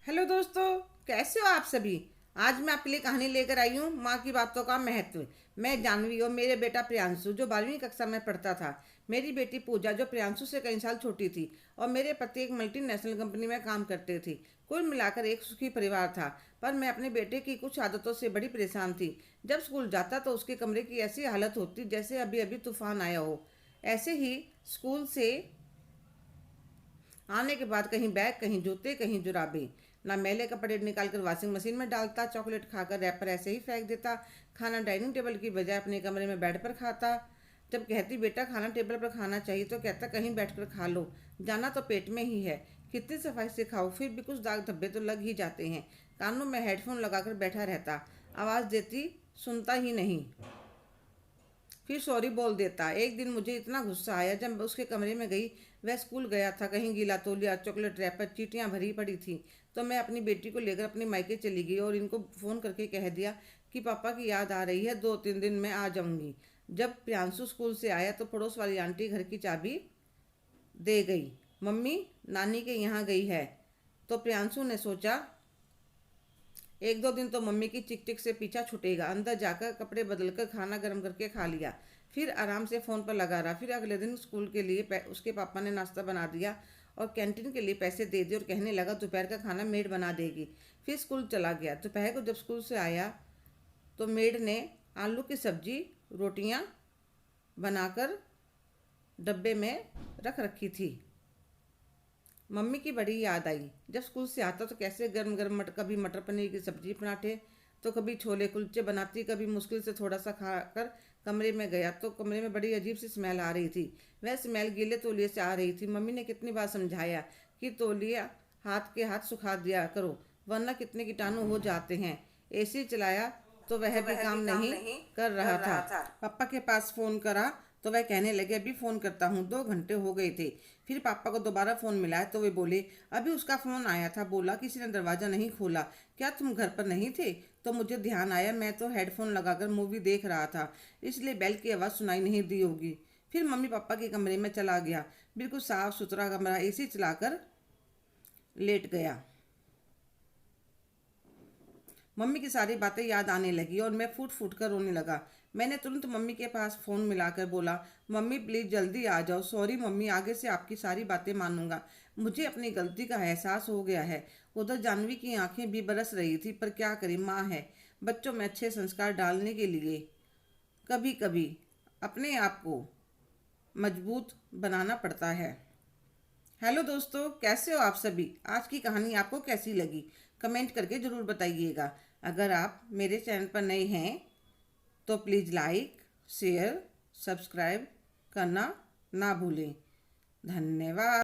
Hello दोस्तों, कैसे हो आप सभी। आज मैं आपके लिए कहानी लेकर आई हूँ, माँ की बातों का महत्व। मैं जानवी और मेरे बेटा प्रियांशु जो 12वीं कक्षा में पढ़ता था, मेरी बेटी पूजा जो प्रियांशु से कई साल छोटी थी, और मेरे पति एक मल्टीनेशनल कंपनी में काम करते थे। कुल मिलाकर एक सुखी परिवार था। पर मैं अपने बेटे की कुछ आदतों से बड़ी परेशान थी। जब स्कूल जाता तो उसके कमरे की ऐसी हालत होती जैसे अभी अभी तूफान आया हो। ऐसे ही स्कूल से आने के बाद कहीं बैग, कहीं जूते, कहीं जुराबे। ना मैले कपड़े निकाल कर वॉशिंग मशीन में डालता, चॉकलेट खाकर रैपर ऐसे ही फेंक देता, खाना डाइनिंग टेबल की बजाय अपने कमरे में बेड पर खाता। जब कहती बेटा खाना टेबल पर खाना चाहिए तो कहता कहीं बैठकर खा लो, जाना तो पेट में ही है। कितनी सफाई से खाओ फिर भी कुछ दाग धब्बे तो लग ही जाते हैं। कानों में हेडफोन लगाकर बैठा रहता, आवाज़ देती सुनता ही नहीं, फिर सॉरी बोल देता। एक दिन मुझे इतना गुस्सा आया जब मैं उसके कमरे में गई। वह स्कूल गया था, कहीं गीला तौलिया, चॉकलेट रैपर, चीटियाँ भरी पड़ी थी। तो मैं अपनी बेटी को लेकर अपनी मायके चली गई और इनको फ़ोन करके कह दिया कि पापा की याद आ रही है, 2-3 दिन में आ जाऊंगी। जब प्रियांशु स्कूल से आया तो पड़ोस वाली आंटी घर की चाबी दे गई। मम्मी नानी के यहाँ गई है। तो प्रियांशु ने सोचा 1-2 दिन तो मम्मी की चिक चिक से पीछा छूटेगा। अंदर जाकर कपड़े बदलकर खाना गर्म करके खा लिया, फिर आराम से फ़ोन पर लगा रहा। फिर अगले दिन स्कूल के लिए उसके पापा ने नाश्ता बना दिया और कैंटीन के लिए पैसे दे दिए और कहने लगा दोपहर का खाना मेड बना देगी। फिर स्कूल चला गया। दोपहर को जब स्कूल से आया तो मेड ने आलू की सब्जी, रोटियां बनाकर डब्बे में रख रखी थी। मम्मी की बड़ी याद आई। जब स्कूल से आता तो कैसे गर्म गर्म कभी मटर पनीर की सब्जी पराठे, तो कभी छोले कुलचे बनाती। कभी मुश्किल से थोड़ा सा खाकर कमरे में गया तो कमरे में बड़ी अजीब सी स्मेल आ रही थी। वह स्मेल गीले तौलिए से आ रही थी। मम्मी ने कितनी बार समझाया कि तौलिया हाथ के हाथ सुखा दिया करो, वरना कितने कीटाणु हो जाते हैं। एसी चलाया तो वह भी काम नहीं कर रहा था। पापा के पास फ़ोन करा तो वह कहने लगे अभी फ़ोन करता हूँ, 2 घंटे हो गए थे। फिर पापा को दोबारा फ़ोन मिला तो वे बोले अभी उसका फ़ोन आया था, बोला किसी ने दरवाज़ा नहीं खोला, क्या तुम घर पर नहीं थे। तो मुझे ध्यान आया मैं तो हेडफोन लगाकर मूवी देख रहा था, इसलिए बेल की आवाज़ सुनाई नहीं दी होगी। फिर मम्मी पापा के कमरे में चला गया। बिल्कुल साफ सुथरा कमरा, एसी चलाकर लेट गया। मम्मी की सारी बातें याद आने लगी और मैं फूट फूट कर रोने लगा। मैंने तुरंत मम्मी के पास फ़ोन मिलाकर बोला मम्मी प्लीज़ जल्दी आ जाओ, सॉरी मम्मी, आगे से आपकी सारी बातें मानूंगा, मुझे अपनी गलती का एहसास हो गया है। उधर जानवी की आंखें भी बरस रही थी, पर क्या करें, माँ है। बच्चों में अच्छे संस्कार डालने के लिए कभी कभी अपने आप को मजबूत बनाना पड़ता है। हेलो दोस्तों, कैसे हो आप सभी। आज की कहानी आपको कैसी लगी कमेंट करके ज़रूर बताइएगा। अगर आप मेरे चैनल पर नए हैं तो प्लीज़ लाइक, शेयर, सब्सक्राइब करना ना भूलें। धन्यवाद।